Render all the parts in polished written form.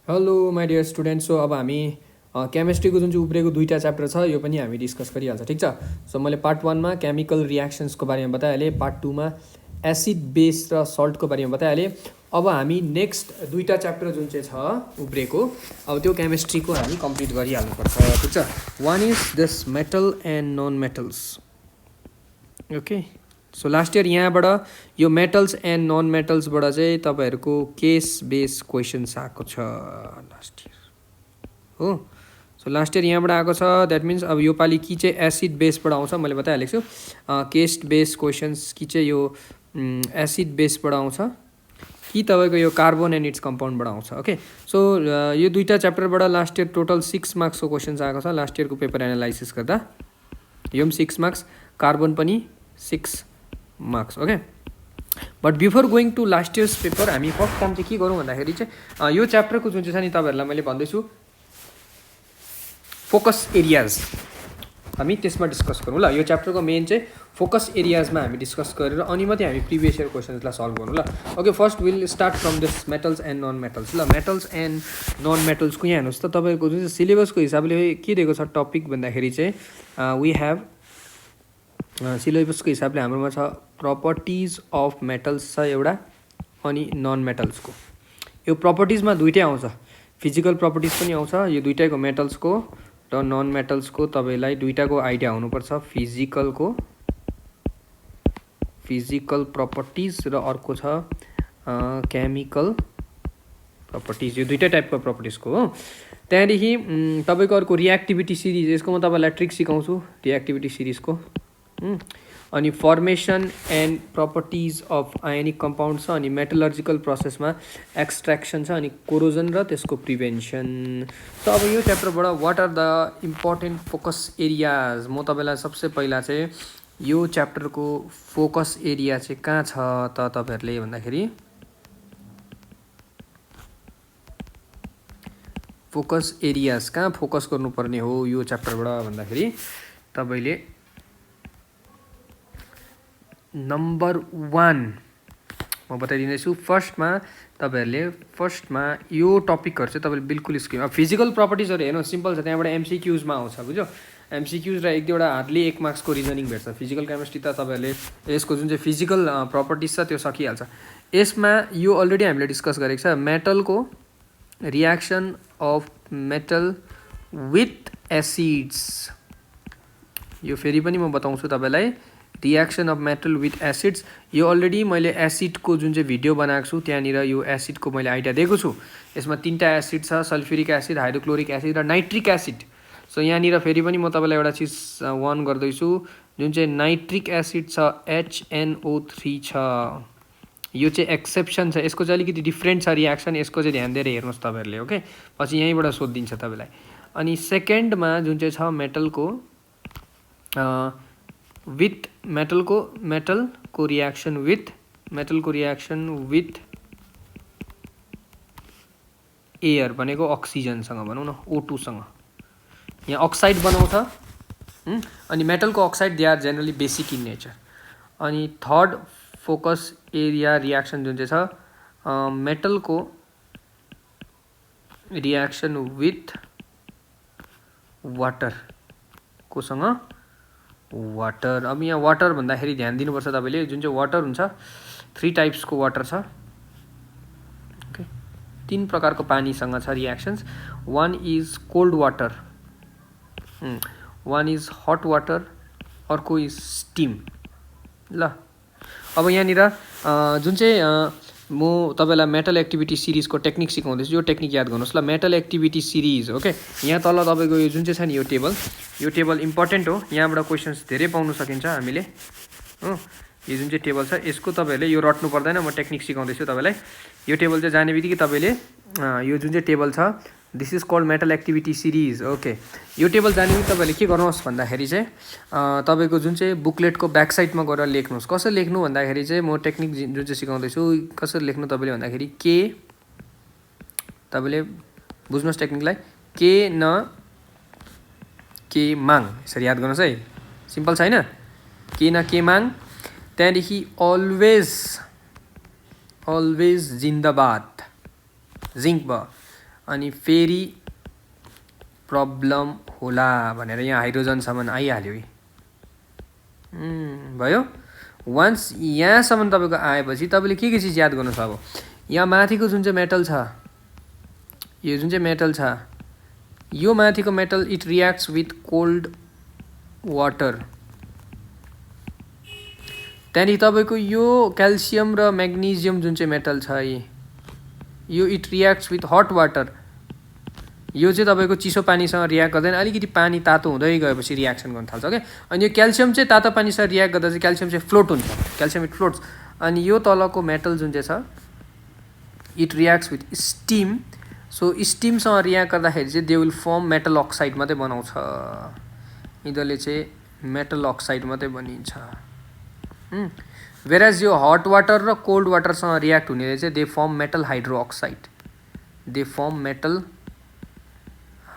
Hello my dear student. So अब हामी केमिस्ट्रीको जुन चाहिँ उब्रेको दुईवटा च्याप्टर छ यो पनि हामी डिस्कस गरिहाल्छ, ठिक छ। सो मैले पार्ट 1मा केमिकल रियाक्सन्सको बारेमा बताइहालेँ, पार्ट 2मा एसिड बेस र सल्टको बारेमा बताइहालेँ। अब हामी नेक्स्ट दुईवटा च्याप्टर जुन चाहिँ छ उब्रेको, अब त्यो केमिस्ट्रीको हामी कम्प्लिट गरिहाल्नुपर्छ, ठिक छ। One is this metal and non metals, okay. So last year यहाँबाट यो मेटल्स एन्ड नन मेटल्सबाट चाहिँ तपाईँहरूको केस बेस क्वेसन्स आएको छ लास्ट इयर, हो। सो लास्ट इयर यहाँबाट आएको छ, द्याट मिन्स अब यो पालि कि चाहिँ एसिड बेसबाट आउँछ, मैले बताइहालेको छु। केस बेस क्वेसन्स कि चाहिँ यो एसिड बेसबाट आउँछ कि तपाईँको यो कार्बन एन्ड इट्स कम्पाउन्डबाट आउँछ, ओके। सो यो दुईवटा च्याप्टरबाट लास्ट इयर टोटल 6 मार्क्सको क्वेसन्स आएको छ लास्ट इयरको पेपर एनालाइसिस गर्दा। यो पनि 6 मार्क्स, कार्बन पनि 6 marks, okay. But before going to last year's paper हामी फर्स्ट काम चाहिँ के गरौँ भन्दाखेरि चाहिँ यो च्याप्टरको जुन चाहिँ छ नि तपाईँहरूलाई मैले भन्दैछु फोकस एरियाज, हामी त्यसमा डिस्कस गरौँ ल। यो च्याप्टरको मेन चाहिँ फोकस एरियाजमा हामी डिस्कस गरेर अनि मात्रै हामी प्रिभियस इयर क्वेसन्सलाई सल्भ गरौँ ल। Okay, first will start from this metals and non metals ल। मेटल्स एन्ड नन मेटल्सको यहाँ हेर्नुहोस् त, तपाईँको जुन चाहिँ सिलेबसको हिसाबले के दिएको छ टपिक भन्दाखेरि चाहिँ वी हेभ सिलेबसको हिसाबले हाम्रोमा छ प्रपर्टिज अफ मेटल्स छ एउटा, अनि नन मेटल्सको। यो प्रपर्टिजमा दुइटै आउँछ, फिजिकल प्रपर्टिज पनि आउँछ, यो दुइटैको मेटल्सको र नन मेटल्सको तपाईँलाई दुइटाको आइडिया हुनुपर्छ। फिजिकल प्रपर्टिज र अर्को छ केमिकल प्रपर्टिज, यो दुइटै टाइपको प्रपर्टिजको हो। त्यहाँदेखि तपाईँको अर्को रिएक्टिभिटी सिरिज, यसको म तपाईँलाई ट्रिक सिकाउँछु रिएक्टिभिटी सिरिजको। अनि formation and properties of ionic compound छ, अनि मेटलर्जिकल प्रोसेसमा एक्सट्र्याक्सन छ, अनि कोरोजन र त्यसको प्रिभेन्सन। सो अब यो च्याप्टरबाट what are the important focus areas, म तपाईँलाई सबसे पहिला चाहिँ यो च्याप्टरको फोकस एरिया चाहिँ कहाँ छ त तपाईँहरूले भन्दाखेरि फोकस एरियाज कहाँ फोकस गर्नुपर्ने हो यो च्याप्टरबाट भन्दाखेरि तपाईँले नम्बर 1 म बताइदिँदैछु। फर्स्टमा तपाईँहरूले यो टपिकहरू चाहिँ तपाईँले बिल्कुल स्क्रिन, अब फिजिकल प्रपर्टिजहरू हेर्नु सिम्पल छ, त्यहाँबाट एमसिक्युजमा आउँछ, बुझ्यो। एमसिक्युज र एक दुईवटा हार्डली 1 मार्क्सको रिजनिङ भेट्छ। फिजिकल केमिस्ट्री त तपाईँहरूले यसको जुन चाहिँ फिजिकल प्रपर्टिज छ त्यो सकिहाल्छ। यसमा यो अलरेडी हामीले डिस्कस गरेको छ, मेटलको reaction of metal with acids, यो फेरि पनि म बताउँछु तपाईँलाई, reaction of metal with acids. यो अलरेडी मैले एसिडको जुन चाहिँ भिडियो बनाएको छु त्यहाँनिर यो एसिडको मैले आइडिया दिएको छु। यसमा 3टा एसिड छ, सल्फ्युरिक एसिड, हाइड्रोक्लोरिक एसिड र नाइट्रिक एसिड। सो यहाँनिर फेरि पनि म तपाईँलाई एउटा चिज वार्न गर्दैछु, जुन चाहिँ नाइट्रिक एसिड छ HNO3 छ, यो चाहिँ एक्सेप्सन छ, यसको चाहिँ अलिकति डिफ्रेन्ट छ रियाक्सन, यसको चाहिँ ध्यान दिएर हेर्नुहोस् तपाईँहरूले, ओके। पछि यहीँबाट सोधिदिन्छ तपाईँलाई। अनि सेकेन्डमा जुन चाहिँ छ मेटलको विथ मेटलको रियाक्सन विथ एयर भनेको अक्सिजनसँग भनौँ न, O2 सँग, यहाँ अक्साइड बनाउँछ। अनि मेटलको oxide they are generally basic in nature. अनि थर्ड फोकस एरिया रियाक्सन जुन चाहिँ छ मेटलको रियाक्सन विथ वाटर, कोसँग वाटर। अब यहाँ वाटर भन्दाखेरि ध्यान दिनुपर्छ तपाईँले, जुन चाहिँ वाटर हुन्छ 3 टाइप्सको वाटर छ, ओके। 3 प्रकारको पानीसँग छ reactions. One is cold water, one is hot water, अर्को इज स्टिम ल। अब यहाँनिर जुन चाहिँ म तपाईँलाई मेटल एक्टिभिटी सिरिजको टेक्निक सिकाउँदैछु, यो टेक्निक याद गर्नुहोस् ल। Metal activity series, okay. यहाँ तल तपाईँको यो जुन चाहिँ छ नि यो टेबल इम्पोर्टेन्ट हो, यहाँबाट क्वेसन्स धेरै पाउन सकिन्छ हामीले, हो। यो जुन चाहिँ टेबल छ यसको तपाईँहरूले यो रट्नु पर्दैन, म टेक्निक सिकाउँदैछु तपाईँलाई। यो टेबल चाहिँ जाने बित्तिकै तपाईँले यो जुन चाहिँ टेबल छ this is called metal activity series, okay. यो टेबल जाने बित्तिकै तपाईँले के गर्नुहोस् भन्दाखेरि चाहिँ तपाईँको जुन चाहिँ बुकलेटको ब्याक साइडमा गएर लेख्नुहोस्। कसरी लेख्नु भन्दाखेरि चाहिँ म टेक्निक जुन चाहिँ सिकाउँदैछु कसरी लेख्नु तपाईँले भन्दाखेरि के, तपाईँले बुझ्नुहोस् टेक्निकलाई, के न के माङ, यसरी याद गर्नुहोस् है, सिम्पल छैन, के न के माङ। त्यहाँदेखि अलवेज जिन्दाबाद, जिङ्क भयो। अनि फेरि प्रब्लम होला भनेर यहाँ हाइड्रोजनसम्म आइहाल्यो है। भयो। वान्स यहाँसम्म तपाईँको आएपछि तपाईँले के चिज याद गर्नु छ अब यहाँ माथिको जुन चाहिँ मेटल छ, यो जुन चाहिँ मेटल छ, यो माथिको metal it reacts with cold water. त्यहाँदेखि तपाईँको यो क्याल्सियम र म्याग्नेजियम जुन चाहिँ मेटल छ यो it reacts with hot water. यो चाहिँ तपाईँको चिसो पानीसँग रियाक्ट गर्दैन, अलिकति पानी तातो हुँदै गएपछि रियाक्सन गर्न थाल्छ क्या। अनि यो क्याल्सियम चाहिँ तातो पानीसँग रियाक्ट गर्दा चाहिँ क्याल्सियम चाहिँ फ्लोट हुन्छ, क्याल्सियम इट फ्लोट्स। अनि यो तलको मेटल जुन चाहिँ छ it reacts with steam. So स्टिमसँग रियाक्ट गर्दाखेरि चाहिँ they will form metal oxide मात्रै बनाउँछ, यिनीहरूले चाहिँ मेटल अक्साइड मात्रै बनिन्छ। वेराज यो हट वाटर र कोल्ड वाटरसँग रियाक्ट हुनेले चाहिँ they form metal hydro oxide, they form metal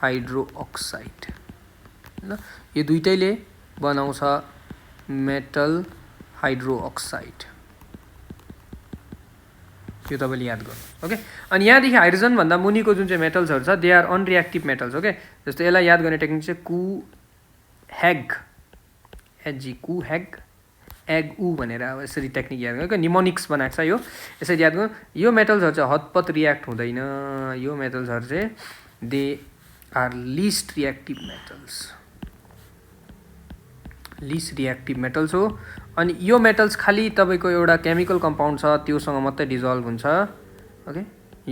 hydro oxide. ल यो दुइटैले बनाउँछ मेटल हाइड्रो अक्साइड, यो तपाईँले याद गर्नु। ओके। अनि यहाँदेखि हाइड्रोजन भन्दा मुनिको जुन चाहिँ मेटल्सहरू छ दे आर अनरिएक्टिभ मेटल्स। ओके। जस्तो यसलाई याद गर्ने टेक्निक चाहिँ कुहेग, एजी कुहेग एग ऊ भनेर अब यसरी टेक्निक याद गर्नु। निमोनिक्स बनाएको छ यो, यसरी याद गर्नु। यो मेटल्सहरू चाहिँ हतपत रियाक्ट हुँदैन, यो मेटल्सहरू चाहिँ they are least reactive metals, least reactive metals हो। अनि यो मेटल्स खालि तपाईँको एउटा केमिकल कम्पाउन्ड छ त्योसँग मात्रै डिजल्भ हुन्छ। ओके।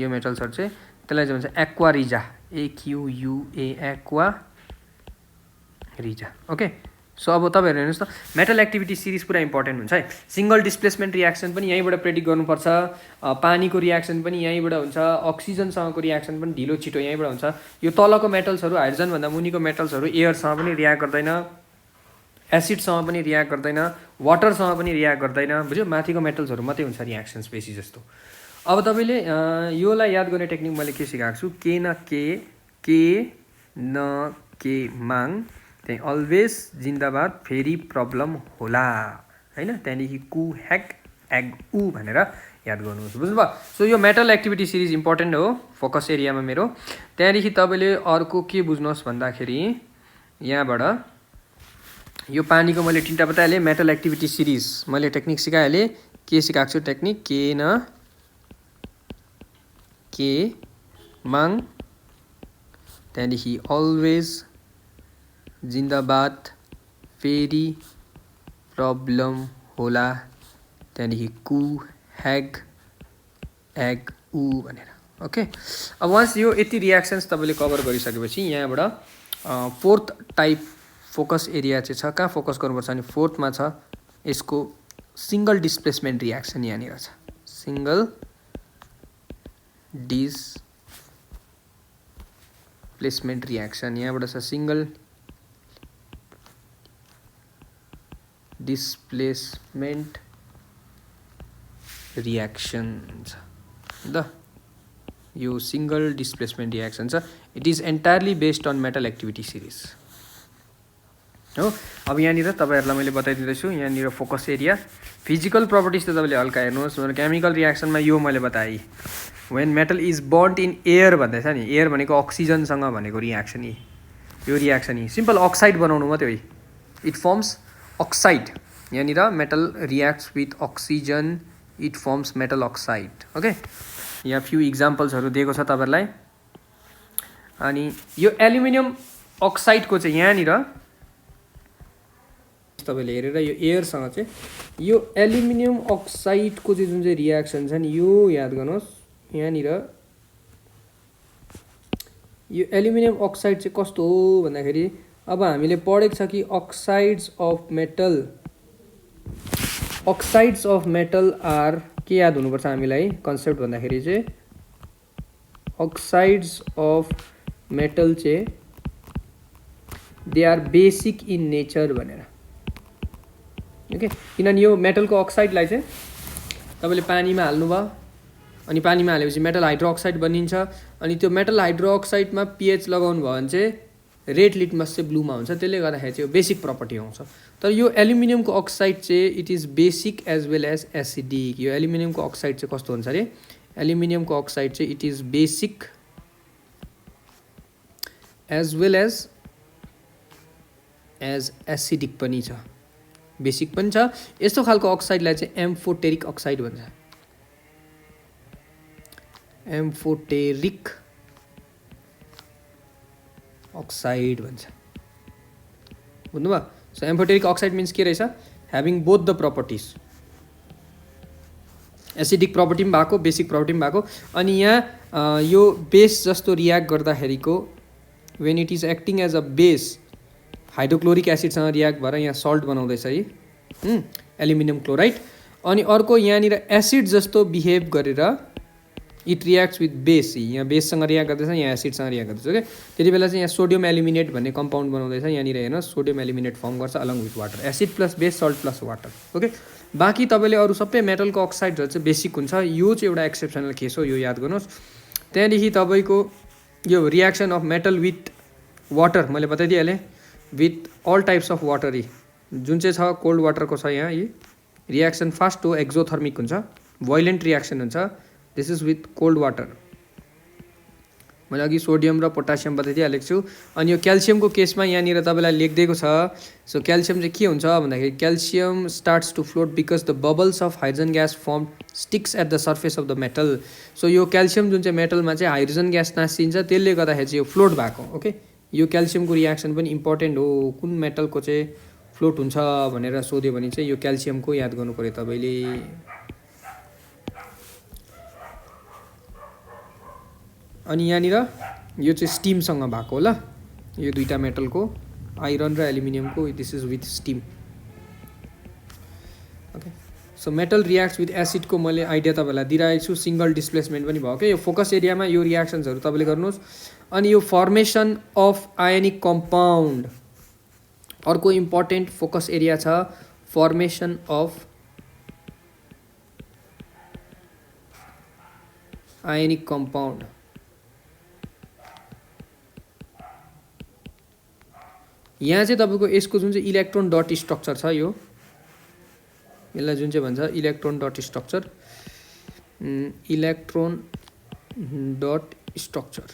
यो मेटल्सहरू चाहिँ त्यसलाई चाहिँ भन्छ एक्वा रिजा, AQUA एक्वा रिजा। ओके। सो अब तपाईँहरू हेर्नुहोस् त मेटल एक्टिभिटी सिरिज पुरा इम्पोर्टेन्ट हुन्छ है। सिङ्गल डिस्प्लेसमेन्ट रियाक्सन पनि यहीँबाट प्रेडिक्ट गर्नुपर्छ, पानीको रियाक्सन पनि यहीँबाट हुन्छ, अक्सिजनसँगको रियाक्सन पनि ढिलो छिटो यहीँबाट हुन्छ। यो तलको मेटल्सहरू हाइड्रोजनभन्दा मुनिको मेटल्सहरू एयरसँग पनि रियाक्ट गर्दैन, एसिडसँग पनि रियाक्ट गर्दैन, वाटरसँग पनि रियाक्ट गर्दैन, बुझ्यो। माथिको मेटल्सहरू मात्रै हुन्छ रियाक्सन्स बेसी जस्तो। अब तपाईँले योलाई याद गर्ने टेक्निक मैले के सिकाएको छु, के न के माग, त्यही अलवेज जिन्दाबाद फेरि प्रब्लम होला हैन। त्यहाँदेखि कु ह्याक एग ऊ भनेर याद गर्नुहोस्, बुझ्नुभयो। सो यो मेटल एक्टिभिटी सिरिज इम्पोर्टेन्ट हो फोकस एरियामा मेरो। त्यहाँदेखि तपाईँले अर्को के बुझ्नुहोस् भन्दाखेरि यहाँबाट यो पानीको मैले तिनवटा बताइहालेँ मेटल एक्टिभिटी सिरिज, मैले टेक्निक सिकाइहालेँ। के सिकाएको छु टेक्निक, के न के माग, त्यहाँदेखि अलवेज जिन्दाबाद फेरि प्रब्लम होला, त्यहाँदेखि कु ह्याग एग ऊ भनेर। ओके। अब वान्स यो यति रियाक्सन्स तपाईँले कभर गरिसकेपछि यहाँबाट फोर्थ टाइप फोकस एरिया चाहिँ छ, कहाँ फोकस गर्नुपर्छ भने फोर्थमा छ यसको सिङ्गल डिस्प्लेसमेन्ट रियाक्सन। यहाँनिर छ सिङ्गल डिस्प्लेसमेन्ट रियाक्सन, यहाँबाट छ सिङ्गल डिस्प्लेसमेन्ट रियाक्सन छ ल। यो सिङ्गल डिस्प्लेसमेन्ट रियाक्सन छ, it is entirely based on metal activity series हो। अब यहाँनिर तपाईँहरूलाई मैले बताइदिँदैछु यहाँनिर फोकस एरिया फिजिकल प्रपर्टिज त तपाईँले हल्का हेर्नुहोस्। केमिकल रियाक्सनमा यो मैले बताएँ when metal is bond in air भन्दैछ नि, एयर भनेको अक्सिजनसँग भनेको रियाक्सन यी, यो रियाक्सन यी सिम्पल अक्साइड बनाउनु मात्रै हो, इट फर्म्स अक्साइड। यहाँनिर metal reacts with oxygen, it firms metal oxide. Okay. यहाँ फ्यु इक्जाम्पल्सहरू दिएको छ तपाईँहरूलाई। अनि यो एल्युमिनियम अक्साइडको चाहिँ यहाँनिर तपाईँले हेरेर यो एयरसँग चाहिँ यो एल्युमिनियम अक्साइडको चाहिँ जुन चाहिँ रियाक्सन छ नि यो याद गर्नुहोस्। यहाँनिर यो एल्युमिनियम अक्साइड चाहिँ कस्तो हो भन्दाखेरि अब हामीले पढेको छ कि अक्साइड्स अफ मेटल आर के याद हुनुपर्छ हामीलाई कन्सेप्ट भन्दाखेरि चाहिँ अक्साइड्स अफ मेटल चाहिँ they are basic in nature भनेर। ओके। किनभने यो मेटलको अक्साइडलाई चाहिँ तपाईँले पानीमा हाल्नुभयो अनि पानीमा हालेपछि मेटल हाइड्रो अक्साइड बनिन्छ। अनि त्यो मेटल हाइड्रो अक्साइडमा पिएच लगाउनु भयो भने चाहिँ रेड लिटमस चाहिँ ब्लूमा हुन्छ, त्यसले गर्दाखेरि चाहिँ यो बेसिक प्रपर्टी आउँछ। तर यो एल्युमिनियमको अक्साइड चाहिँ it is basic as well as acidic. यो एल्युमिनियमको अक्साइड चाहिँ कस्तो हुन्छ अरे, एल्युमिनियमको अक्साइड चाहिँ it is basic as well as acidic पनि छ, बेसिक पनि छ। यस्तो खालको अक्साइडलाई चाहिँ एम्फोटेरिक अक्साइड भन्छ, एम्फोटेरिक अक्साइड भन्छ, बुझ्नुभयो? सो एम्फोटेरिक अक्साइड मिन्स के रहेछ, having both the properties, acidic property पनि भएको बेसिक प्रपर्टी पनि भएको। अनि यहाँ यो बेस जस्तो रियाक्ट गर्दाखेरिको when it is acting as a base hydrochloric एसिडसँग रियाक्ट भएर यहाँ सल्ट बनाउँदैछ है एल्युमिनियम क्लोराइड। अनि अर्को यहाँनिर एसिड जस्तो बिहेभ गरेर इट रियाक्ट्स विथ बेस, यहाँ बेससँग रियाक्ट गर्दैछ, यहाँ एसिडसँग रियाक्ट गर्दैछ क्या। त्यति बेला चाहिँ यहाँ सोडियम एल्युमिनेट भन्ने कम्पाउन्ड बनाउँदैछ, यहाँनिर हेर्नुहोस् सोडियम एल्युमिनेट फर्म गर्छ along with water, acid plus base salt plus water. Okay, बाँकी तपाईँले अरू सबै मेटलको अक्साइडहरू चाहिँ बेसिक हुन्छ, यो चाहिँ एउटा एक्सेप्सनल केस हो, यो याद गर्नुहोस्। त्यहाँदेखि तपाईँको यो reaction of metal with water मैले बताइदिइहालेँ, with all types of water जुन चाहिँ छ कोल्ड वाटरको छ यहाँ, यी रियाक्सन फास्ट हो, एक्जोथर्मिक हुन्छ, भोइलेन्ट रियाक्सन हुन्छ, this is with cold water. मैले अघि सोडियम र पोटासियम बताइदिइहालेको छु। अनि यो क्याल्सियमको केसमा यहाँनिर तपाईँलाई लेखिदिएको छ। सो क्याल्सियम चाहिँ के हुन्छ भन्दाखेरि calcium starts to float because the bubbles of hydrogen gas form sticks at the surface of the metal. So यो क्याल्सियम जुन चाहिँ मेटलमा चाहिँ हाइड्रोजन ग्यास नासिन्छ, त्यसले गर्दाखेरि चाहिँ यो फ्लोट भएको। ओके, यो क्याल्सियमको रियाक्सन पनि इम्पोर्टेन्ट हो, कुन मेटलको चाहिँ फ्लोट हुन्छ भनेर सोध्यो भने चाहिँ यो क्याल्सियमको याद गर्नु पऱ्यो तपाईँले। अनि यहाँनिर यो चाहिँ स्टिमसँग भएको होला, यो दुईटा मेटलको आइरन र एल्युमिनियमको this is with steam. Okay, so metal reacts with एसिडको मैले आइडिया तपाईँलाई दिइरहेको छु, सिङ्गल डिस्प्लेसमेन्ट पनि भयो क्या। यो फोकस एरियामा यो रियाक्सन्सहरू तपाईँले गर्नुहोस्। अनि यो फर्मेसन अफ आयोनिक कम्पाउन्ड अर्को इम्पोर्टेन्ट फोकस एरिया छ, फर्मेसन अफ आयोनिक कम्पाउन्ड। यहाँ चाहिँ तपाईँको यसको जुन चाहिँ इलेक्ट्रोन डट स्ट्रक्चर छ, यो यसलाई जुन चाहिँ भन्छ electron dot structure, electron dot structure.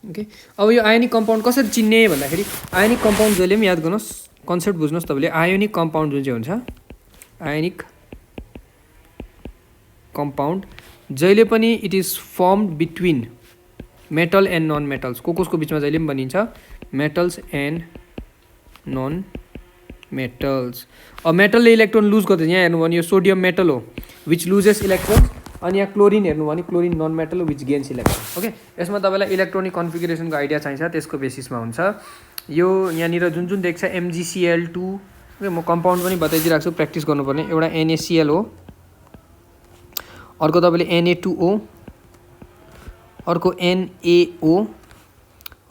Okay, अब यो आयोनिक कम्पाउन्ड कसरी चिन्ने भन्दाखेरि आयोनिक कम्पाउन्ड जहिले पनि याद गर्नुहोस्, कन्सेप्ट बुझ्नुहोस् तपाईँले। आयोनिक कम्पाउन्ड जुन चाहिँ हुन्छ, आयोनिक कम्पाउन्ड जहिले पनि it is formed between metal and non metals, कसको बिचमा जहिले पनि बनिन्छ, मेटल्स एन्ड नन मेटल्स। अब मेटलले इलेक्ट्रोन लुज गर्दैछ, यहाँ हेर्नु भने यो सोडियम मेटल हो विच लुजेस इलेक्ट्रोन, अनि यहाँ क्लोरिन हेर्नु भने क्लोरिन नन मेटल हो विच गेन्स इलेक्ट्रोन। ओके, यसमा तपाईँलाई इलेक्ट्रोनिक कन्फिगरेसनको आइडिया चाहिन्छ, त्यसको बेसिसमा हुन्छ यो। यहाँनिर जुन जुन देख्छ MgCl2, म कम्पाउन्ड पनि बताइदिइरहेको छु, प्र्याक्टिस गर्नुपर्ने। एउटा NaCl हो, अर्को तपाईँले Na2O, अर्को NaO,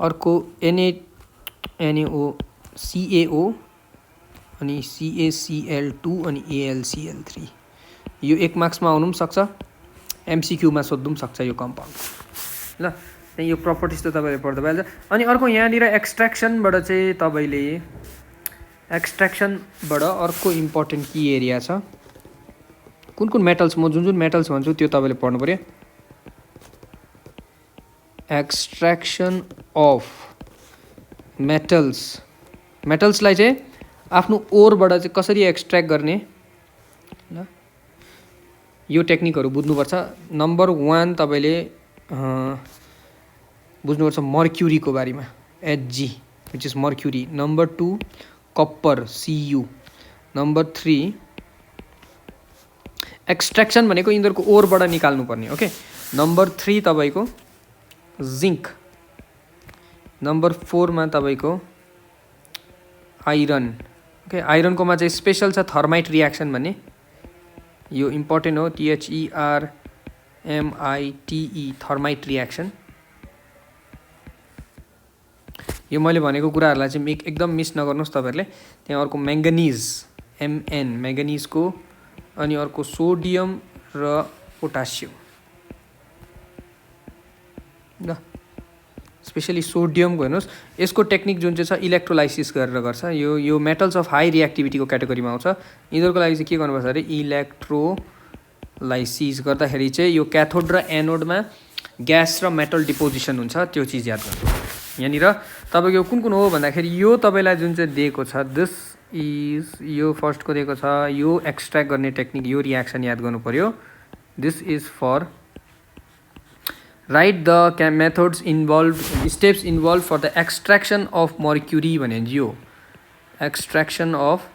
अर्को NaOCaO, अनि CaCl2 अनि AlCl3। यो 1 मार्क्समा आउनु पनि सक्छ, MCQमा सोध्नु पनि सक्छ यो कम्पाउन्ड। ल, त्यही यो प्रपर्टिज त तपाईँले पढ्दा भइहाल्छ। अनि अर्को यहाँनिर एक्सट्र्याक्सनबाट चाहिँ तपाईँले एक्सट्र्याक्सनबाट अर्को इम्पोर्टेन्ट की एरिया छ, कुन कुन मेटल्स, म जुन जुन मेटल्स भन्छु त्यो तपाईँले पढ्नु पऱ्यो। एक्सट्र्याक्सन अफ मेटल्स, मेटल्सलाई चाहिँ आफ्नो ओरबाट चाहिँ कसरी एक्सट्र्याक्ट गर्ने, ल यो टेक्निकहरू बुझ्नुपर्छ। नम्बर 1 तपाईँले बुझ्नुपर्छ मर्क्युरीको बारेमा, Hg which is mercury. Number 2 copper, Cu। Number 3 extraction भनेको यिनीहरूको ओरबाट निकाल्नु पर्ने। ओके, नम्बर 3 तपाईँको जिङ्क। नम्बर 4 मा तपाईँको आइरन। ओके, आइरनकोमा चाहिँ स्पेसल छ थर्माइट रियाक्सन भन्ने, यो इम्पोर्टेन्ट हो, THERMITE थर्माइट रियाक्सन। यो मैले भनेको कुराहरूलाई चाहिँ एकदम मिस नगर्नुहोस् तपाईँहरूले। त्यहाँ अर्को म्याङ्गनिज, Mn म्याङ्गनिजको, अनि अर्को सोडियम र पोटासियम। ल, स्पेसली सोडियमको हेर्नुहोस्, यसको टेक्निक जुन चाहिँ छ इलेक्ट्रोलाइसिस गरेर गर्छ। यो मेटल्स अफ हाई रियाक्टिभिटीको क्याटेगोरीमा आउँछ। यिनीहरूको लागि चाहिँ के गर्नुपर्छ अरे, इलेक्ट्रोलाइसिस गर्दाखेरि चाहिँ यो क्याथोड र एनोडमा ग्यास र मेटल डिपोजिसन हुन्छ त्यो चिज याद गर्नु। यहाँनिर तपाईँको कुन कुन हो भन्दाखेरि यो तपाईँलाई जुन चाहिँ दिएको छ दिस इज यो फर्स्टको दिएको छ यो एक्सट्र्याक्ट गर्ने टेक्निक यो रियाक्सन याद गर्नु पर्यो। This is for write the methods involve steps involve for the extraction of mercury भने यो एक्सट्र्याक्सन अफ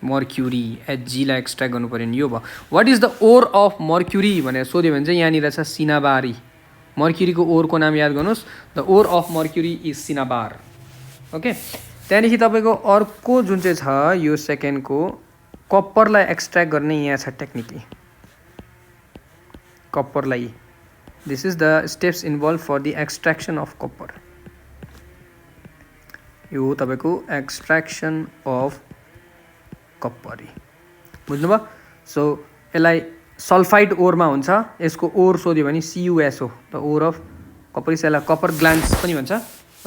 मर्क्युरी एचजीलाई एक्सट्र्याक्ट गर्नु पऱ्यो नि यो भयो। What is the ore of mercury भनेर सोध्यो भने चाहिँ यहाँनिर छ सिनाबारी। मर्क्युरीको ओरको नाम याद गर्नुहोस् the ore of mercury is cinnabar. Okay त्यहाँदेखि तपाईँको अर्को जुन चाहिँ छ यो सेकेन्डको कप्परलाई एक्सट्र्याक्ट गर्ने यहाँ छ टेक्निक कप्परलाई। This is the steps involve for the extraction of copper. यो तपाईँको एक्सट्र्याक्सन अफ कप्पर बुझ्नुभयो। सो यसलाई सल्फाइड ओरमा हुन्छ यसको ओर सोध्यो भने CuS हो द ओर अफ कप्पर। यसलाई कप्पर ग्लान्स पनि भन्छ।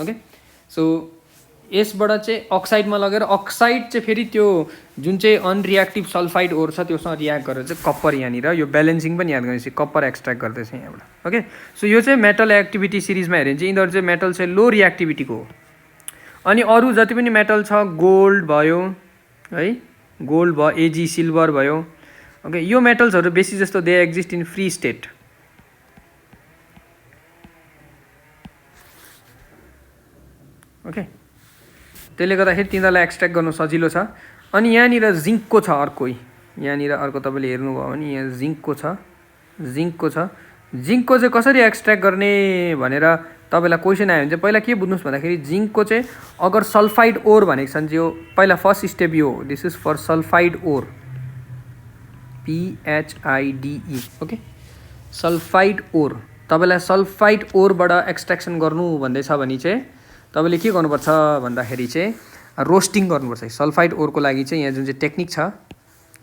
ओके सो यसबाट चाहिँ अक्साइडमा लगेर अक्साइड चाहिँ फेरि त्यो जुन चाहिँ अनरियाक्टिभ सल्फाइड ओर छ त्योसँग रियाक्ट गरेर चाहिँ कप्पर यहाँनिर यो ब्यालेन्सिङ पनि याद गर्नुहोस् कप्पर एक्सट्र्याक्ट गर्दैछ यहाँबाट। ओके सो यो चाहिँ मेटल एक्टिभिटी सिरिजमा हेऱ्यो भने चाहिँ यिनीहरू चाहिँ मेटल चाहिँ लो रियाक्टिभिटीको हो। अनि अरू जति पनि मेटल छ गोल्ड भयो है गोल्ड भयो एजी सिल्भर भयो। ओके यो मेटल्सहरू बेसी जस्तो they exist in free state. Okay त्यसले गर्दाखेरि तिनीहरूलाई एक्सट्र्याक्ट गर्नु सजिलो छ। अनि यहाँनिर जिङ्कको छ अर्को यहाँनिर अर्को तपाईँले हेर्नुभयो भने यहाँ जिङ्कको छ जिङ्कको चाहिँ कसरी एक्सट्र्याक्ट गर्ने भनेर तपाईँलाई क्वेसन आयो भने चाहिँ पहिला के बुझ्नुहोस् भन्दाखेरि जिङ्कको चाहिँ अगर सल्फाइड ओर भनेको छ भने यो पहिला फर्स्ट स्टेप यो this is for sulphide ore PHIDE। Okay sulphide ore तपाईँलाई सल्फाइड ओरबाट एक्सट्र्याक्सन गर्नु भन्दैछ भने चाहिँ तपाईँले के गर्नुपर्छ भन्दाखेरि चाहिँ रोस्टिङ गर्नुपर्छ। सल्फाइड ओरको लागि चाहिँ यहाँ जुन चाहिँ टेक्निक छ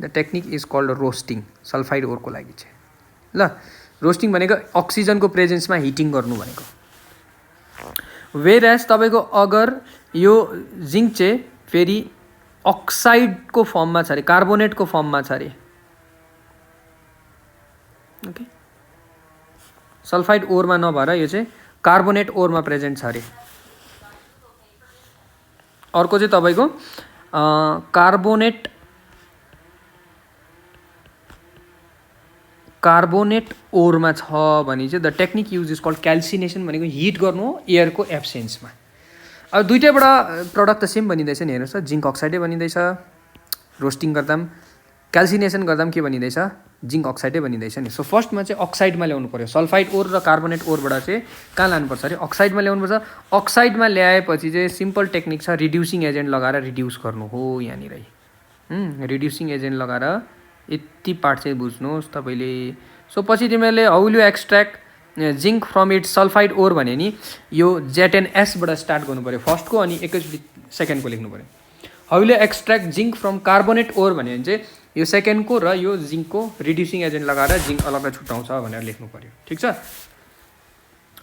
the technique is called roasting sulphide ओरको लागि चाहिँ। ल रोस्टिङ भनेको अक्सिजनको प्रेजेन्समा हिटिङ गर्नु भनेको। वेरएज तपाईँको अगर यो जिङ्क चाहिँ फेरि अक्साइडको फर्ममा छ अरे कार्बोनेटको फर्ममा छ अरे। ओके सल्फाइड ओरमा नभएर यो चाहिँ कार्बोनेट ओरमा प्रेजेन्ट छ अरे। अर्को चाहिँ तपाईँको कार्बोनेट ओरमा छ भने चाहिँ the technique use is called calcination भनेको हिट गर्नु हो एयरको एब्सेन्समा। अब दुईटैबाट प्रडक्ट त सेम बनिँदैछ नि हेर्नुहोस् त जिङ्क अक्साइडै बनिँदैछ रोस्टिङ गर्दा पनि क्याल्सिनेसन गर्दा पनि के बनिँदैछ जिङ्क अक्साइडै बनिँदैछ नि। सो फर्स्टमा चाहिँ अक्साइडमा ल्याउनु पऱ्यो सल्फाइड ओर र कार्बोनेट ओरबाट चाहिँ कहाँ लानुपर्छ अरे अक्साइडमा ल्याउनुपर्छ। अक्साइडमा ल्याएपछि चाहिँ सिम्पल टेक्निक छ रिड्युसिङ एजेन्ट लगाएर रिड्युस गर्नु हो यहाँनिर रिड्युसिङ एजेन्ट लगाएर यति पार्ट चाहिँ बुझ्नुहोस् तपाईँले। सो पछि तिमीहरूले how will you extract zinc from it's sulphide ओर भने नि यो Z10S बाट स्टार्ट गर्नु पऱ्यो फर्स्टको अनि एकैचोटि सेकेन्डको लेख्नु पऱ्यो। How will you extract zinc from carbonate ore भने चाहिँ यो सेकेन्डको र यो जिङ्कको रिड्युसिङ एजेन्ट लगाएर जिङ्क अलग्गै छुट्याउँछ भनेर लेख्नु पऱ्यो। ठिक छ।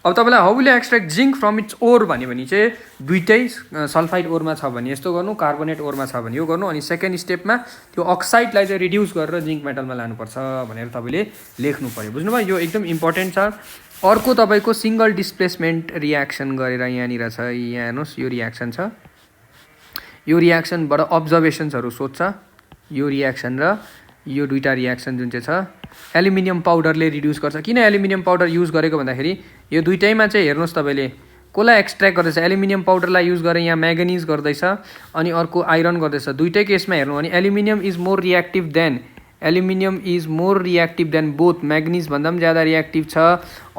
अब तपाईँलाई how will you extract zinc from its ore भन्यो भने चाहिँ दुइटै सल्फाइड ओरमा छ भने यस्तो गर्नु कार्बोनेट ओरमा छ भने यो गर्नु अनि सेकेन्ड स्टेपमा त्यो अक्साइडलाई चाहिँ रिड्युस गरेर जिङ्क मेटलमा लानुपर्छ भनेर तपाईँले लेख्नु पऱ्यो। बुझ्नुभयो यो एकदम इम्पोर्टेन्ट छ। अर्को तपाईँको सिङ्गल डिस्प्लेसमेन्ट रियाक्सन गरेर यहाँनिर छ यहाँ हेर्नुहोस् यो रियाक्सन छ यो रियाक्सनबाट अब्जर्भेसन्सहरू सोध्छ। यो रियाक्सन र यो दुईटा रियाक्सन जुन चाहिँ छ एल्युमिनियम पाउडरले रिड्युस गर्छ। किन एल्युमिनियम पाउडर युज गरेको भन्दाखेरि यो दुईटैमा चाहिँ हेर्नुहोस् तपाईँले कसलाई एक्सट्र्याक्ट गर्दैछ एल्युमिनियम पाउडरलाई युज गरेर यहाँ म्याग्नेज गर्दैछ अनि अर्को आइरन गर्दैछ। दुईटै केसमा हेर्नु भने aluminium is more reactive than both manganese भन्दा पनि ज्यादा रियाक्टिभ छ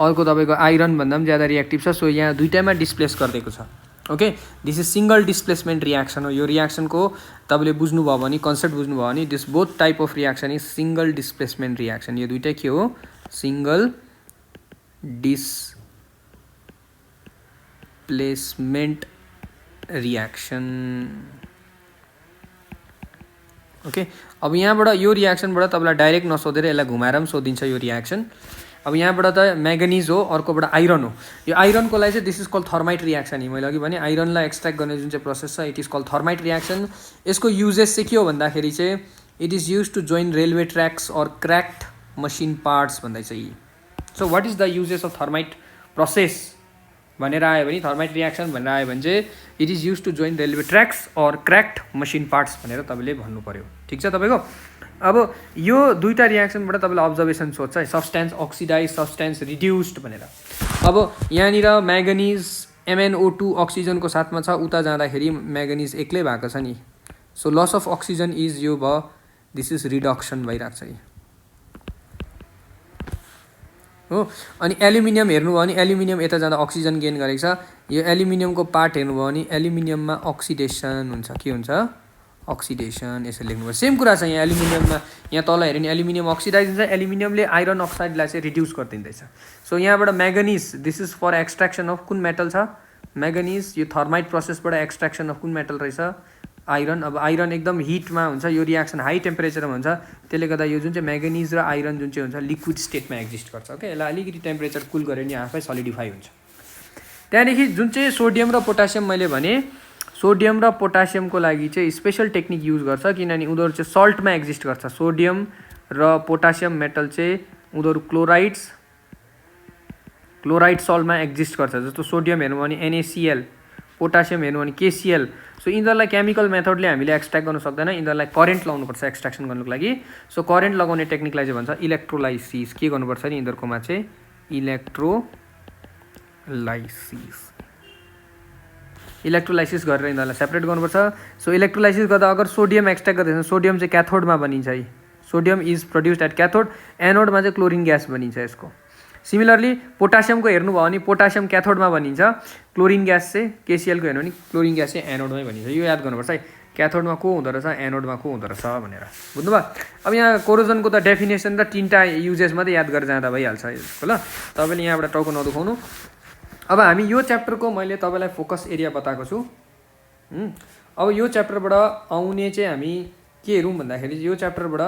अर्को तपाईँको आइरन भन्दा पनि ज्यादा रियाक्टिभ छ। सो यहाँ दुईटैमा डिस्प्लेस गरिदिएको छ। Okay this is single displacement reaction हो। यो रियाक्सनको तपाईँले बुझ्नुभयो भने कन्सेप्ट बुझ्नुभयो भने this both type of reaction is single displacement reaction. यो दुइटै के हो सिङ्गल डिस्प्लेसमेन्ट रियाक्सन। ओके अब यहाँबाट यो रियाक्सनबाट तपाईँलाई डाइरेक्ट नसोधेर यसलाई घुमाएर पनि सोधिन्छ यो रियाक्सन। अब यहाँबाट त म्याग्नेज हो अर्कोबाट आइरन हो। यो आइरनको लागि चाहिँ this is called thermite reaction. मैले अघि भने आइरनलाई एक्सट्र्याक्ट गर्ने जुन चाहिँ प्रोसेस छ it is called thermite reaction. यसको युजेस चाहिँ के हो भन्दाखेरि चाहिँ it is use to join railway tracks or cracked machine parts भन्दैछ यी so what is the uses of thermite process भनेर आयो भने थर्माइट रियाक्सन भनेर आयो भने चाहिँ it is use to join railway tracks or cracked machine parts भनेर तपाईँले भन्नु पऱ्यो ठिक छ तपाईँको अब यो दुईवटा रियाक्सनबाट तपाईँले अब्जर्भेसन सोध्छ है सब्सटेन्स अक्सिडाइज सब्सटेन्स रिड्युस्ड भनेर अब यहाँनिर म्यागनिज MnO2 अक्सिजनको साथमा छ उता जाँदाखेरि म्यागनिज एक्लै भएको छ नि so loss of oxygen is यो भयो दिस इज रिडक्सन भइरहेको छ हो अनि एल्युमिनियम हेर्नुभयो भने एल्युमिनियम यता जाँदा अक्सिजन गेन गरेको छ यो एल्युमिनियमको पार्ट हेर्नुभयो भने एल्युमिनियममा अक्सिडेसन हुन्छ के हुन्छ अक्सिडेसन यसरी लेख्नुभयो सेम कुरा छ यहाँ एल्युमिनियममा यहाँ तल हेऱ्यो भने एल्युमिनियम अक्सिडाइज हुन्छ एल्युमिनियमले आइरन अक्साइडलाई चाहिँ रिड्युस गरिदिँदैछ सो यहाँबाट manganese this is for extraction of कुन मेटल छ म्यागनिज यो थर्माइट प्रोसेसबाट एक्सट्र्याक्सन अफ कुन मेटल रहेछ आइरन अब आइरन एकदम हिटमा हुन्छ यो रियाक्सन हाई टेम्परेचरमा हुन्छ त्यसले गर्दा यो जुन चाहिँ म्यागनिज र आइरन जुन चाहिँ हुन्छ लिक्विड स्टेटमा एक्जिस्ट गर्छ ओके यसलाई अलिकति टेम्परेचर कुल गऱ्यो भने आफै सलिडिफाई हुन्छ त्यहाँदेखि जुन चाहिँ सोडियम र पोटासियम मैले भने सोडियम र पोटासियमको लागि चाहिँ स्पेसल टेक्निक युज गर्छ किनभने उनीहरू चाहिँ सल्टमा एक्जिस्ट गर्छ सोडियम र पोटासियम मेटल चाहिँ उनीहरू क्लोराइड सल्टमा एक्जिस्ट गर्छ जस्तो सोडियम हेर्नु भने NaCl पोटासियम हेर्नु भने KCl सो यिनीहरूलाई केमिकल मेथडले हामीले एक्सट्र्याक्ट गर्नु सक्दैन यिनीहरूलाई करेन्ट लगाउनुपर्छ एक्सट्र्याक्सन गर्नुको लागि सो करेन्ट लगाउने टेक्निकलाई चाहिँ भन्छ इलेक्ट्रोलाइसिस के गर्नुपर्छ नि यिनीहरूकोमा चाहिँ इलेक्ट्रोलाइसिस गरेर यिनीहरूलाई सेपरेट गर्नुपर्छ सो इलेक्ट्रोलाइसिस गर्दा अगर सोडियम एक्सट्र्याक्ट गर्दैछ सोडियम चाहिँ क्याथोडमा बनिन्छ है सोडियम इज प्रोड्युस्ड एट क्याथोड एनोडमा चाहिँ क्लोरिन ग्यास बनिन्छ यसको सिमिलरली पोटासियमको हेर्नुभयो भने पोटासियम क्याथोडमा बनिन्छ क्लोरिन ग्यास चाहिँ KClको हेर्नु भने क्लोरिन ग्यास चाहिँ एनोडमै बनिन्छ यो याद गर्नुपर्छ है क्याथोडमा को हुँदो रहेछ एनोडमा को हुँदो रहेछ भनेर बुझ्नुभयो अब यहाँ कोरोजनको त डेफिनेसन र 3टा युजेस मात्रै याद गरेर जाँदा भइहाल्छ यसको ल तपाईँले यहाँबाट टाउको नदुखाउनु अब हामी यो च्याप्टरको मैले तपाईँलाई फोकस एरिया बताएको छु अब यो च्याप्टरबाट आउने चाहिँ हामी के हेरौँ भन्दाखेरि यो च्याप्टरबाट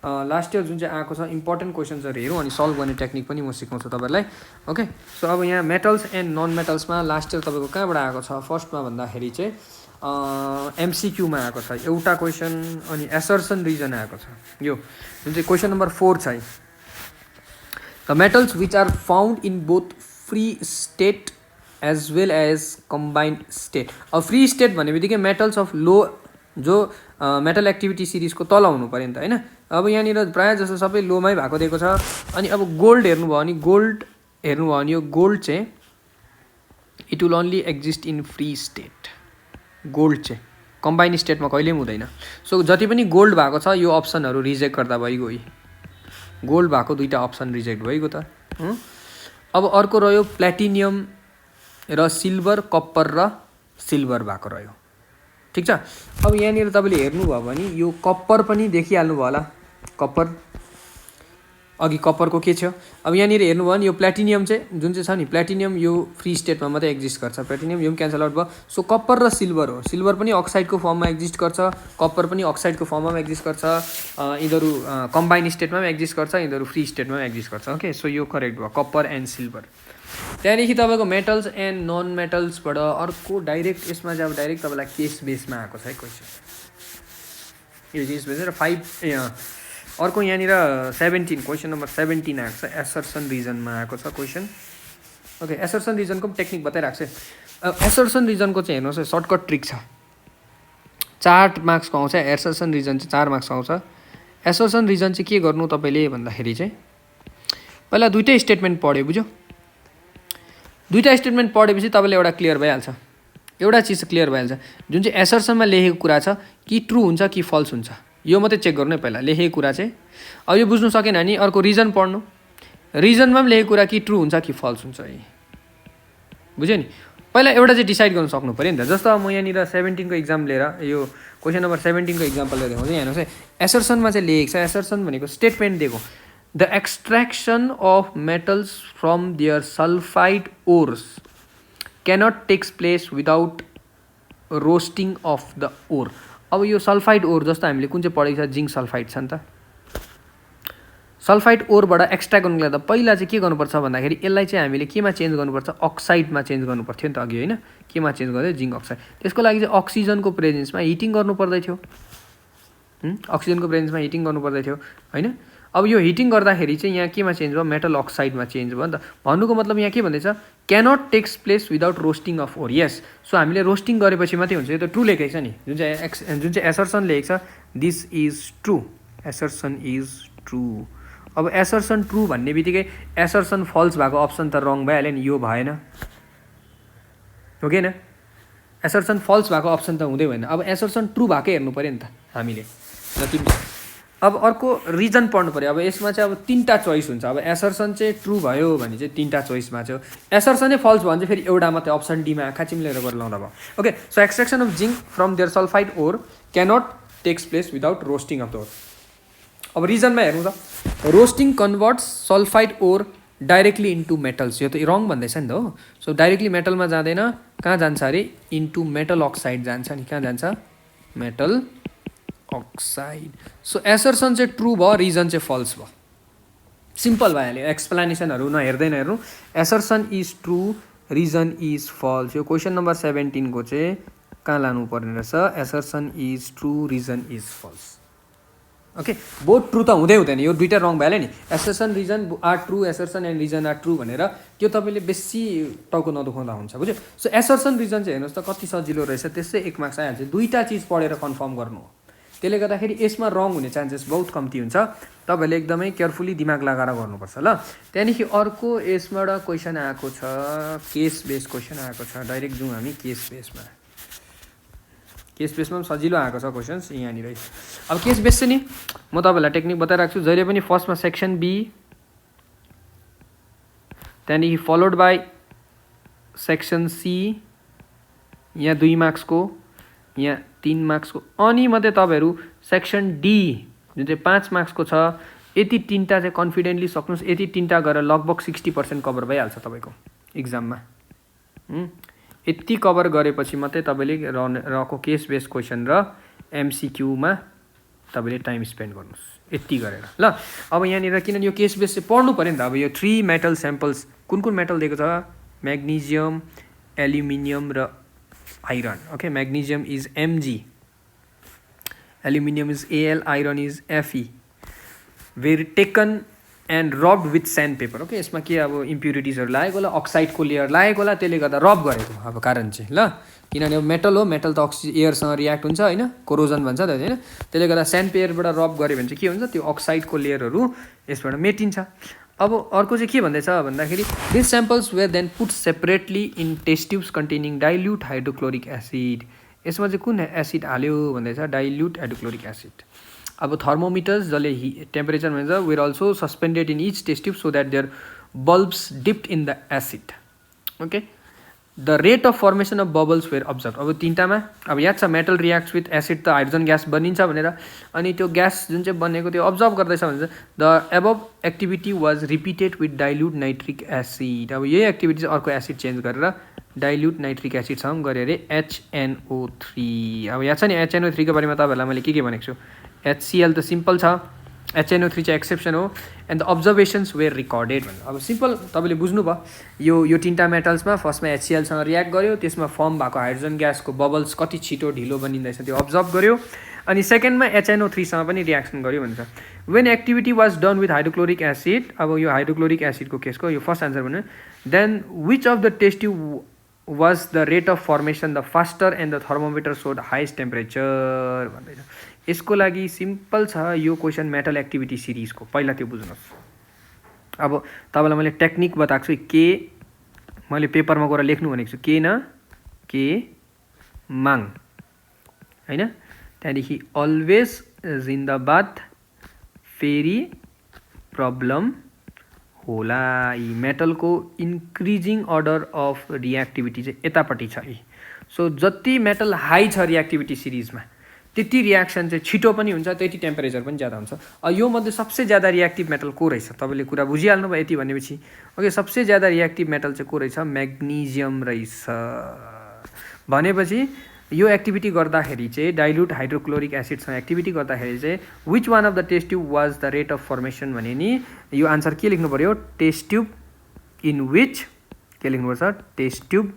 लास्ट इयर जुन चाहिँ आएको छ इम्पोर्टेन्ट क्वेसन्सहरू हेरौँ अनि सल्भ गर्ने टेक्निक पनि म सिकाउँछु तपाईँलाई ओके सो अब यहाँ मेटल्स एन्ड नन मेटल्समा लास्ट इयर तपाईँको कहाँबाट आएको छ फर्स्टमा भन्दाखेरि चाहिँ MCQमा आएको छ एउटा क्वेसन अनि एसर्सन रिजन आएको छ यो जुन चाहिँ क्वेसन नम्बर 4 छ the metals which are found in both free state as well as combined state अब फ्री स्टेट भन्ने बित्तिकै मेटल्स अफ लो जो मेटल एक्टिभिटी सिरिजको तल हुनु पऱ्यो नि त होइन अब यहाँनिर प्रायः जस्तो सबै लोमै भएको दिएको छ अनि अब गोल्ड हेर्नुभयो भने यो गोल्ड चाहिँ it will only exist in free state gold चाहिँ कम्बाइन स्टेटमा कहिले पनि हुँदैन सो जति पनि गोल्ड भएको छ यो अप्सनहरू रिजेक्ट गर्दा भइगयो गोल्ड भएको दुईवटा अप्सन रिजेक्ट भइगयो त अब अर्को रह्यो प्लेटिनियम र सिल्भर कप्पर र सिल्भर भएको रह्यो ठिक छ अब यहाँनिर तपाईँले हेर्नुभयो भने यो कप्पर पनि देखिहाल्नुभयो होला कप्पर अघि कप्परको के छ अब यहाँनिर हेर्नुभयो भने यो प्लेटिनियम चाहिँ जुन चाहिँ छ नि प्लेटिनियम यो फ्री स्टेटमा मात्रै एक्जिस्ट गर्छ प्लेटिनियम यो पनि क्यान्सल आउट भयो सो कप्पर र सिल्भर हो सिल्भर पनि अक्साइडको फर्ममा एक्जिस्ट गर्छ कप्पर पनि अक्साइडको फर्ममा एक्जिस्ट गर्छ यिनीहरू कम्बाइन स्टेटमा पनि एक्जिस्ट गर्छ यिनीहरू फ्री स्टेटमा पनि एक्जिस्ट गर्छ ओके सो यो करेक्ट भयो कप्पर एन्ड सिल्भर त्यहाँदेखि तपाईँको मेटल्स एन्ड नन मेटल्सबाट अर्को डाइरेक्ट यसमा चाहिँ अब डाइरेक्ट तपाईँलाई केस बेसमा आएको छ है क्वेसन यो केस बेस र 5 अर्को यहाँनिर 17 क्वेसन नम्बर 17 आएको छ एसर्सन रिजनमा आएको छ क्वेसन ओके एसर्सन रिजनको पनि टेक्निक बताइरहेको छ एसर्सन रिजनको चाहिँ हेर्नुहोस् सर्टकट ट्रिक छ 4 मार्क्सको आउँछ एसर्सन रिजन चाहिँ 4 मार्क्सको आउँछ एसर्सन रिजन चाहिँ के गर्नु तपाईँले भन्दाखेरि चाहिँ पहिला दुईटै स्टेटमेन्ट पढ्यो बुझ्यो दुईटा स्टेटमेन्ट पढेपछि तपाईँले एउटा क्लियर भइहाल्छ एउटा चिज क्लियर भइहाल्छ जुन चाहिँ एसर्सनमा लेखेको कुरा छ कि ट्रु हुन्छ कि फल्स हुन्छ यो मात्रै चेक गर्नु है पहिला लेखेको कुरा चाहिँ अब यो बुझ्नु सकेन भने अर्को रिजन पढ्नु रिजनमा पनि लेखेको कुरा कि ट्रु हुन्छ कि फल्स हुन्छ है बुझ्यो नि पहिला एउटा चाहिँ डिसाइड गर्नु सक्नु पऱ्यो नि त जस्तो म यहाँनिर 17को इक्जाम लिएर यो क्वेसन नम्बर 17को इक्जाम्पल लिएर देखाउँछु हेर्नुहोस् है एसर्सनमा चाहिँ लेखेको छ एसर्सन भनेको स्टेटमेन्ट दिएको the extraction of metals from their sulphide ores cannot takes place without roasting of the ore अब यो सल्फाइड ओर जस्तो हामीले कुन चाहिँ पढेको छ जिङ्क सल्फाइड छ नि त सल्फाइड ओरबाट एक्सट्र्याक्ट गर्नुको लागि त पहिला चाहिँ के गर्नुपर्छ भन्दाखेरि यसलाई चाहिँ हामीले केमा चेन्ज गर्नुपर्छ अक्साइडमा चेन्ज गर्नुपर्थ्यो नि त अघि होइन केमा चेन्ज गर्दै जिङ्क अक्साइड त्यसको लागि चाहिँ अक्सिजनको प्रेजेन्समा हिटिङ गर्नु पर्दै थियो अक्सिजनको प्रेजेन्समा हिटिङ गर्नु पर्दै थियो होइन अब यो हिटिङ गर्दाखेरि चाहिँ यहाँ केमा चेन्ज भयो, मेटल अक्साइडमा चेन्ज भयो नि त। भन्नुको मतलब यहाँ के भन्दैछ, cannot takes place without roasting of ore. Yes, so हामीले रोस्टिङ गरेपछि मात्रै हुन्छ। यो त ट्रु लेखेको छ नि, जुन चाहिँ एसर्सन लेखेको छ, this is true, assertion is true. अब एसर्सन ट्रु भन्ने बित्तिकै एसर्सन फल्स भएको अप्सन त रङ भइहाल्यो नि, यो भएन हो कि होइन। एसर्सन फल्स भएको अप्सन त हुँदै भएन। अब एसर्सन ट्रु भएकै हेर्नु पऱ्यो नि त हामीले। अब अर्को रिजन पढ्नु पऱ्यो। अब यसमा चाहिँ अब 3टा चोइस हुन्छ। अब एसर्सन चाहिँ ट्रु भयो भने चाहिँ 3टा चोइसमा चाहिँ एसर्सनै फल्स भयो भने चाहिँ फेरि एउटा मात्रै अप्सन डीमा आँखा चिम्लेर गरेर लाउँदा भयो। Okay, so extraction of zinc from their sulphide ore cannot takes place without roasting of the ore. अब रिजनमा हेर्नु त, roasting converts sulphide ore directly into metals. यो त रङ भन्दैछ नि त हो। सो डाइरेक्टली मेटलमा जाँदैन, कहाँ जान्छ अरे, इन्टु मेटल अक्साइड जान्छ नि। कहाँ जान्छ, मेटल अक्साइड। सो एसर्सन चाहिँ ट्रु भयो, रिजन चाहिँ फल्स भयो। सिम्पल भइहाल्यो, एक्सप्लेनेसनहरू नहेर्दैन हेर्नु। Assertion is true, reason is false. यो क्वेसन नम्बर 17 को चाहिँ कहाँ लानु पर्ने रहेछ, assertion is true, reason is false. Okay, both true त हुँदै हुँदैन, यो दुईटा रङ भइहाल्यो नि। Assertion reason are true, assertion and reason are true भनेर त्यो तपाईँले बेसी टाउको नदुखाउँदा हुन्छ, बुझ्यो। सो एसर्सन रिजन चाहिँ हेर्नुहोस् त कति सजिलो रहेछ, त्यसै 1 मार्क्स आइहाल्छ। दुईटा चिज पढेर कन्फर्म गर्नु हो। त्यसले गर्दाखेरि यसमा रङ हुने चान्सेस बहुत कम्ती हुन्छ। तपाईँहरूले एकदमै केयरफुली दिमाग लगाएर गर्नुपर्छ ल। त्यहाँदेखि अर्को यसबाट क्वेसन आएको छ, केस बेस क्वेसन आएको छ। डाइरेक्ट जाउँ हामी केस बेसमा। केस बेसमा पनि सजिलो आएको छ क्वेसन्स यहाँनिर। अब केस बेस चाहिँ नि म तपाईँहरूलाई टेक्निक बताइरहेको छु। जहिले पनि फर्स्टमा सेक्सन बी, त्यहाँदेखि फलोड बाई सेक्सन सी, यहाँ 2 मार्क्सको, यहाँ 3 मार्क्सको, अनि मात्रै तपाईँहरू सेक्सन डी जुन चाहिँ 5 मार्क्सको छ, यति 3टा चाहिँ कन्फिडेन्टली सक्नुहोस्। यति 3टा गरेर लगभग 60% कभर भइहाल्छ तपाईँको इक्जाममा। यति कभर गरेपछि मात्रै तपाईँले रहेको केस बेस क्वेसन र एमसिक्यूमा तपाईँले टाइम स्पेन्ड गर्नुहोस्, यति गरेर ल। अब यहाँनिर किनभने यो केस बेस चाहिँ पढ्नु पऱ्यो नि त। अब यो 3 मेटल स्याम्पल्स, कुन माटल दिएको छ, म्याग्नेजियम, एल्युमिनियम र iron. Okay, magnesium is Mg, aluminium is Al, iron is Fe, very taken and rubbed with sand paper. Okay, यसमा के अब इम्प्युरिटिजहरू लागेको होला, अक्साइडको लेयर लागेको होला, त्यसले गर्दा रब गरेको अब कारण चाहिँ ल। किनभने अब मेटल हो, मेटल त एयरसँग रियाक्ट हुन्छ होइन, कोरोजन भन्छ त होइन। त्यसले गर्दा स्यान्ड पेपरबाट रब गऱ्यो भने चाहिँ के हुन्छ, त्यो अक्साइडको लेयरहरू यसबाट मेटिन्छ। अब अर्को चाहिँ के भन्दैछ भन्दाखेरि, this samples were then put separately in test tubes containing dilute hydrochloric acid. यसमा चाहिँ कुन एसिड हाल्यो भन्दैछ, डाइल्युट हाइड्रोक्लोरिक एसिड। अब थर्मोमिटर्स जसले टेम्परेचर भन्छ, were also suspended in each test tube so that their bulbs dipped in the acid. Okay, the rate of formation of bubbles were observe. अब 3टामा अब याद छ, मेटल रियाक्ट्स विथ एसिड त hydrogen gas बनिन्छ भनेर, अनि त्यो ग्यास जुन चाहिँ बनेको त्यो अब्जर्भ गर्दैछ भने the above activity was repeated with dilute nitric acid. अब यही एक्टिभिटी चाहिँ अर्को एसिड चेन्ज गरेर डाइल्युट नाइट्रिक एसिडसँग गऱ्यो अरे HNO3। अब याद छ नि HNO3 को बारेमा तपाईँहरूलाई मैले के भनेको छु। HCl त सिम्पल छ, HNO3 चाहिँ एक्सेप्सन हो। And the observations were recorded भनेर। अब सिम्पल तपाईँले बुझ्नुभयो, यो 3टा मेटल्समा फर्स्टमा HClसँग रियाक्ट गर्यो, त्यसमा फर्म भएको हाइड्रोजन ग्यासको बबल्स कति छिटो ढिलो बनिँदैछ त्यो अब्जर्भ गर्यो। अनि सेकेन्डमा HNO3सँग पनि रियाक्सन गर्यो भन्छ। When activity was done with hydrochloric acid, अब यो हाइड्रोक्लोरिक एसिडको केसको यो फर्स्ट आन्सर भन्यो, then which of the test tube was the rate of formation the faster and the thermometer showed highest temperature भन्दैछ। यसको लागि सिम्पल छ, यो क्वेसन मेटल एक्टिभिटी सिरिजको, पहिला त्यो बुझ्नुहोस्। अब तपाईँलाई मैले टेक्निक बताएको छु, के मैले पेपरमा गएर लेख्नु भनेको छु, के न के माग होइन। त्यहाँदेखि अलवेज जिन्दाबाद, फेरि प्रब्लम होला। यी मेटलको इन्क्रिजिङ अर्डर अफ रियाक्टिभिटी चाहिँ यतापट्टि छ। सो जति मेटल हाई छ रियाक्टिभिटी सिरिजमा त्यति रियाक्सन चाहिँ छिटो पनि हुन्छ, त्यति टेम्परेचर पनि ज्यादा हुन्छ। यो मध्ये सबसे ज्यादा रियाक्टिभ मेटल को रहेछ, तपाईँले कुरा बुझिहाल्नु भयो यति भनेपछि। ओके, सबसे ज्यादा रियाक्टिभ मेटल चाहिँ को रहेछ, म्याग्नेजियम रहेछ। भनेपछि यो एक्टिभिटी गर्दाखेरि चाहिँ डाइल्युट हाइड्रोक्लोरिक एसिडसँग एक्टिभिटी गर्दाखेरि चाहिँ which one of the test tube was the rate of formation भने नि यो आन्सर के लेख्नु पऱ्यो, टेस्ट ट्युब इन विच, के लेख्नुपर्छ, टेस्ट ट्युब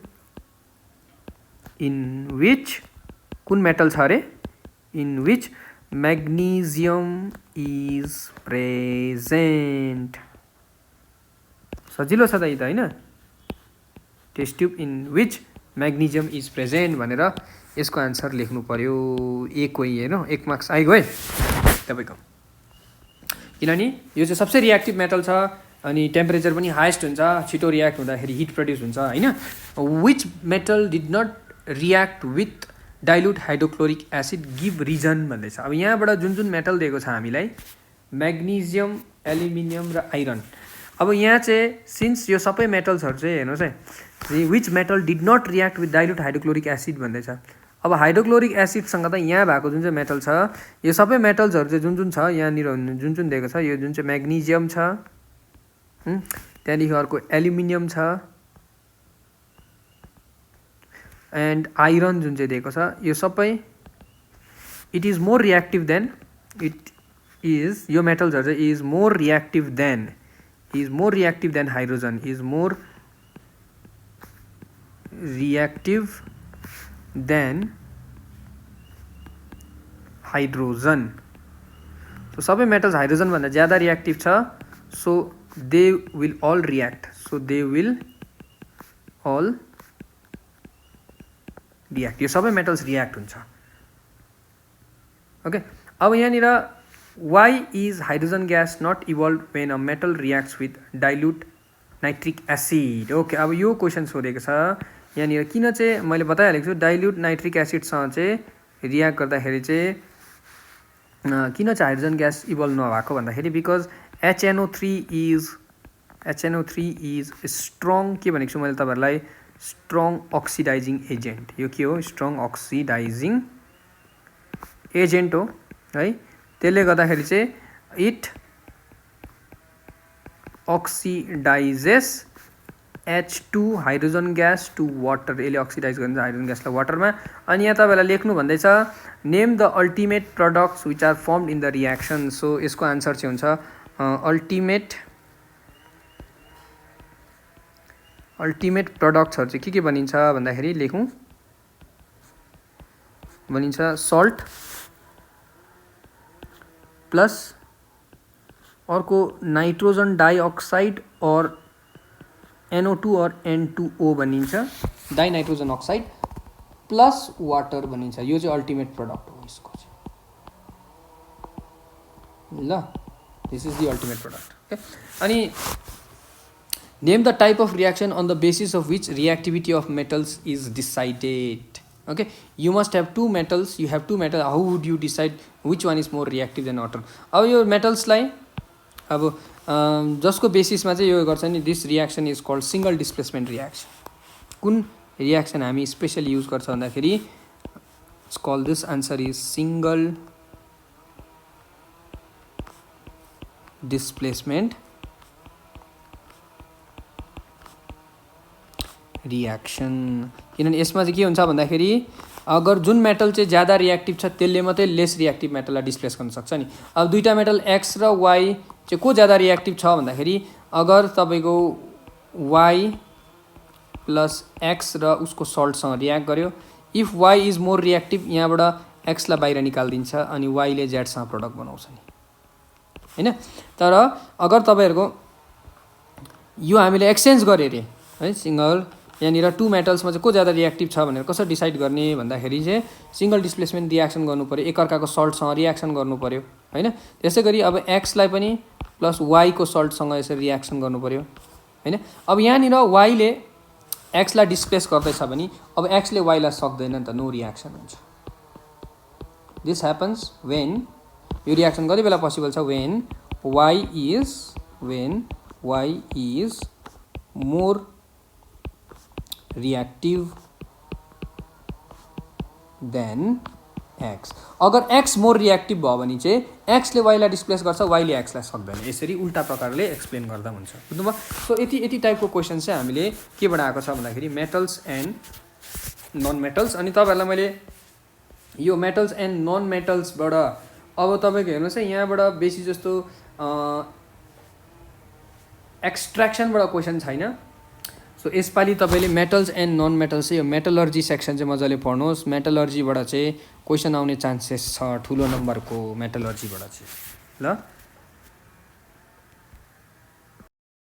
इन विच कुन मेटल छ अरे, in which magnesium is present. सजिलो छ त हैन test tube in which magnesium is present भनेर यसको आन्सर लेख्नु पर्यो एक कोही हैन 1 मार्क्स आइगयो है तपाईको किनभने यो चाहिँ सबसे रिएक्टिभ मेटल छ अनि टेम्परेचर पनि हाईएस्ट हुन्छ छिटो रियाक्ट हुँदाखेरि हिट प्रोड्युस हुन्छ हैन which metal did not react with dilute hydrochloric acid give reason भन्दैछ अब यहाँबाट जुन जुन मेटल दिएको छ हामीलाई म्याग्नेशियम एल्युमिनियम र आइरन अब यहाँ चाहिँ सिन्स यो सबै मेटल्सहरु चाहिँ हेर्नुस् है which metal did not react with dilute hydrochloric acid भन्दैछ अब हाइड्रोक्लोरिक एसिड सँग त यहाँ भएको जुन चाहिँ मेटल छ यो सबै मेटल्सहरु चाहिँ जुन जुन छ यहाँनिर जुन जुन दिएको छ यो जुन चाहिँ म्याग्नेशियम छ त्यहाँदेखि अर्को एल्युमिनियम छ एन्ड आइरन जुन चाहिँ दिएको छ यो सबै it is more reactive than it is यो मेटल्सहरु चाहिँ is more reactive than hydrogen is more reactive than hydrogen so सबै मेटल्स हाइड्रोजन भन्दा ज्यादा रिएक्टिभ छ so they will all react यो सबै मेटल्स रियाक्ट हुन्छ ओके अब यहाँनिर why is hydrogen gas not evolved when a metal reacts with dilute nitric acid okay अब यो क्वेशन सोधेको छ यहाँनिर किन चाहिँ मैले बताइहालेको छु डाइल्युट नाइट्रिक एसिडसँग चाहिँ रियाक्ट गर्दाखेरि चाहिँ किन चाहिँ हाइड्रोजन ग्यास इभल्भ नभएको भन्दाखेरि बिकज HNO3 is strong के भनेको छु मैले तपाईहरुलाई strong oxidizing agent यो के हो strong oxidizing agent हो है त्यसले गर्दाखेरि चाहिँ it oxidizes H2 hydrogen gas to water यसले अक्सिडाइज गरिन्छ हाइड्रोजन ग्यासलाई वाटरमा अनि यहाँ तपाईहरुलाई लेख्नु भन्दैछ name the ultimate products which are formed in the reaction so यसको आन्सर चाहिँ हुन्छ अल्टिमेट प्रोडक्ट्सहरु चाहिँ के बनिन्छ भन्दाखेरि लेखौं बनिन्छ सल्ट प्लस अर्को nitrogen dioxide or NO2 or N2O बनिन्छ dinitrogen oxide plus water बनिन्छ यो चाहिँ अल्टिमेट प्रोडक्ट हो यसको चाहिँ ल this is the ultimate product okay अनि name the type of reaction on the basis of which reactivity of metals is decided okay you must have two metals you have two metal how would you decide which one is more reactive then other अब यो मेटल्सलाई अब जसको बेसिसमा चाहिँ यो गर्छ नि this reaction is called single displacement reaction कुन reaction हामी स्पेशली युज गर्छ भन्दाखेरि it's called this answer is single displacement reaction किनभने यसमा चाहिँ के हुन्छ भन्दाखेरि अगर जुन मेटल चाहिँ ज्यादा रिएक्टिभ छ त्यसले मात्रै लेस रिएक्टिभ मेटललाई डिस्प्लेस गर्न सक्छ नि अब दुईटा मेटल एक्स र वाई चाहिँ को ज्यादा रिएक्टिभ छ भन्दाखेरि अगर तपाईको वाई प्लस एक्स र उसको सल्टसँग रियाक्ट गर्यो if Y is more reactive यहाँबाट एक्सलाई बाहिर निकाल्दिन्छ अनि वाईले जेडसँग प्रोडक्ट बनाउँछ नि हैन तर अगर तपाईहरुको यो हामीले एक्सचेन्ज गरे रे है सिंगल यहाँनिर टु मेटल्समा चाहिँ को ज्यादा रिएक्टिभ छ भनेर कसरी डिसाइड गर्ने भन्दाखेरि चाहिँ सिंगल डिस्प्लेसमेन्ट रिएक्सन गर्नु पर्यो एकअर्काको सल्टसँग रिएक्सन गर्नु पर्यो हैन त्यसैगरी अब एक्सलाई पनि प्लस वाई को सल्टसँग यसरी रिएक्सन गर्नु पर्यो हैन अब यहाँनिर वाईले एक्सलाई डिस्प्लेस गर्दैछ भने अब एक्सले वाईलाई सक्दैन नि त नो रिएक्सन हुन्छ दिस ह्यापन्स व्हेन यो रिएक्सन कति बेला पोसिबल छ when Y is more reactive than X अगर एक्स मोर रिएक्टिभ भयो भने चाहिँ एक्सले वाईलाई डिस्प्लेस गर्छ वाईले एक्सलाई सक्दैन यसरी उल्टा प्रकारले एक्सप्लेन गर्दा हुन्छ बुझ्नुभयो सो यति टाइपको क्वेसन चाहिँ हामीले केबाट आएको छ भन्दाखेरि मेटल्स एन्ड नन मेटल्स अनि तपाईहरुलाई मैले यो मेटल्स एन्ड नन मेटल्सबाट अब तपाईको हेर्नुस् है यहाँबाट बेसी जस्तो एक्सट्र्याक्सनबाट क्वेसन छैन सो यसपालि तपाईँले मेटल्स एन्ड नन मेटल्स चाहिँ यो मेटलर्जी सेक्सन चाहिँ मजाले पढ्नुहोस्। मेटलर्जीबाट चाहिँ क्वेसन आउने चान्सेस छ ठुलो नम्बरको मेटलर्जीबाट चाहिँ ल।